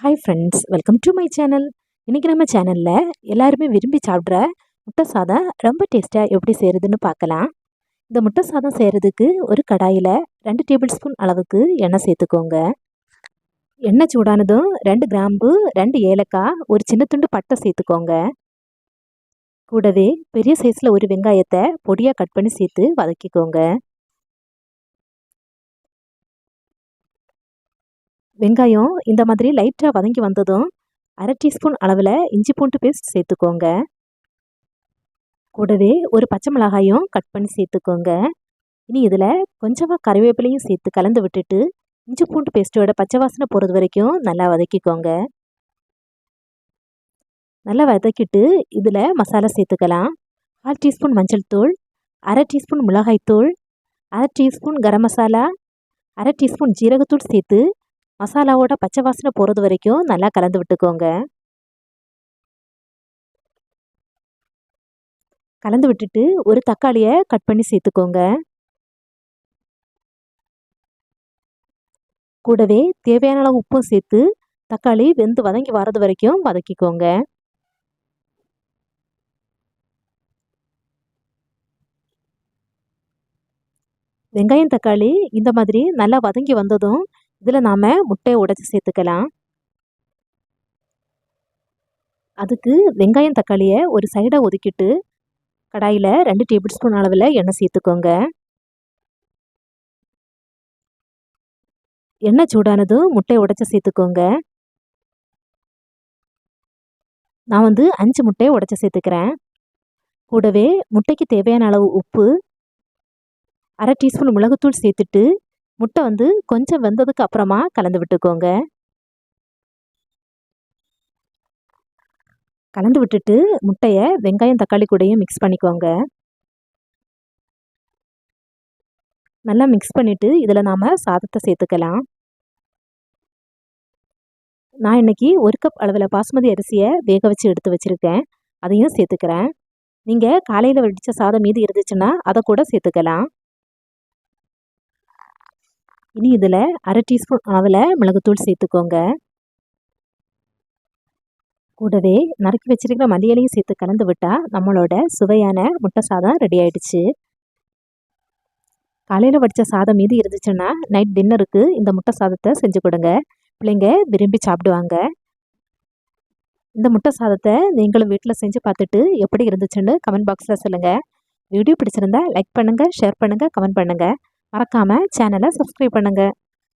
Hi friends, welcome to my channel. இன்றைக்கி நம்ம சேனலில் எல்லாருமே விரும்பி சாப்பிட்ற முட்டை சாதம் ரொம்ப டேஸ்ட்டாக எப்படி செய்கிறதுன்னு பார்க்கலாம். இந்த முட்டை சாதம் செய்கிறதுக்கு ஒரு கடாயில் 2 டேபிள் ஸ்பூன் அளவுக்கு எண்ணெய் சேர்த்துக்கோங்க. எண்ணெய் சூடானதும் 2 கிராம்பு, 2 ஏலக்காய், ஒரு சின்ன துண்டு பட்டை சேர்த்துக்கோங்க. கூடவே பெரிய சைஸில் ஒரு வெங்காயத்தை பொடியாக கட் பண்ணி சேர்த்து வதக்கிக்கோங்க. வெங்காயம் இந்த மாதிரி லைட்டாக வதங்கி வந்ததும் 1/2 டீஸ்பூன் அளவில் இஞ்சி பூண்டு பேஸ்ட் சேர்த்துக்கோங்க. கூடவே ஒரு பச்சை மிளகாயும் கட் பண்ணி சேர்த்துக்கோங்க. இனி இதில் கொஞ்சமாக கறிவேப்பிலையும் சேர்த்து கலந்து விட்டுட்டு இஞ்சி பூண்டு பேஸ்ட்டோட பச்சை வாசனை போகிறது வரைக்கும் நல்லா வதக்கிக்கோங்க. நல்லா வதக்கிட்டு இதில் மசாலா சேர்த்துக்கலாம். 1/4 டீஸ்பூன் மஞ்சள் தூள், 1/2 டீஸ்பூன் மிளகாய்த்தூள், 1/2 டீஸ்பூன் கரம் மசாலா, 1/2 டீஸ்பூன் ஜீரகத்தூள் சேர்த்து மசாலாவோட பச்சை வாசனை போகிறது வரைக்கும் நல்லா கலந்து விட்டுக்கோங்க. கலந்து விட்டுட்டு ஒரு தக்காளியை கட் பண்ணி சேர்த்துக்கோங்க. கூடவே தேவையான அளவு உப்பும் சேர்த்து தக்காளி வெந்து வதங்கி வரது வரைக்கும் வதக்கிக்கோங்க. வெங்காயம் தக்காளி இந்த மாதிரி நல்லா வதங்கி வந்ததும் இதில் நாம் முட்டையை உடைச்சி சேர்த்துக்கலாம். அதுக்கு வெங்காயம் தக்காளியை ஒரு சைடாக ஒதுக்கிட்டு கடாயில் 2 டேபிள் ஸ்பூன் அளவில் எண்ணெய் சேர்த்துக்கோங்க. எண்ணெய் சூடானதும் முட்டையை உடைச்சி சேர்த்துக்கோங்க. நான் 5 முட்டையை உடைச்சி சேர்த்துக்கிறேன். கூடவே முட்டைக்கு தேவையான அளவு உப்பு, 1/2 டீஸ்பூன் மிளகுத்தூள் சேர்த்துட்டு முட்டை கொஞ்சம் வெந்ததுக்கு அப்புறமா கலந்து விட்டுக்கோங்க. கலந்து விட்டுட்டு முட்டையை வெங்காயம் தக்காளி கூடயும் மிக்ஸ் பண்ணிக்கோங்க. நல்லா மிக்ஸ் பண்ணிவிட்டு இதில் நாம் சாதத்தை சேர்த்துக்கலாம். நான் இன்றைக்கி 1 கப் அளவில் பாஸ்மதி அரிசியை வேக வச்சு எடுத்து வச்சுருக்கேன். அதையும் சேர்த்துக்கிறேன். நீங்கள் காலையில் வடித்த சாதம் மீதி இருந்துச்சுன்னா அதை கூட சேர்த்துக்கலாம். இனி இதில் 1/2 டீஸ்பூன் அளவில் மிளகுத்தூள் சேர்த்துக்கோங்க. கூடவே நறுக்கி வச்சிருக்கிற மல்லி இலையும் சேர்த்து கலந்து விட்டால் நம்மளோட சுவையான முட்டை சாதம் ரெடி ஆயிடுச்சு. காலையில் வடித்த சாதம் மீதி இருந்துச்சுன்னா நைட் டின்னருக்கு இந்த முட்டை சாதத்தை செஞ்சு கொடுங்க. பிள்ளைங்க விரும்பி சாப்பிடுவாங்க. இந்த முட்டை சாதத்தை நீங்களும் வீட்டில் செஞ்சு பார்த்துட்டு எப்படி இருந்துச்சுன்னு கமெண்ட் பாக்ஸில் சொல்லுங்கள். வீடியோ பிடிச்சிருந்தா லைக் பண்ணுங்கள், ஷேர் பண்ணுங்கள், கமெண்ட் பண்ணுங்கள். மறக்காமல் சேனலை சப்ஸ்கிரைப் பண்ணுங்கள்.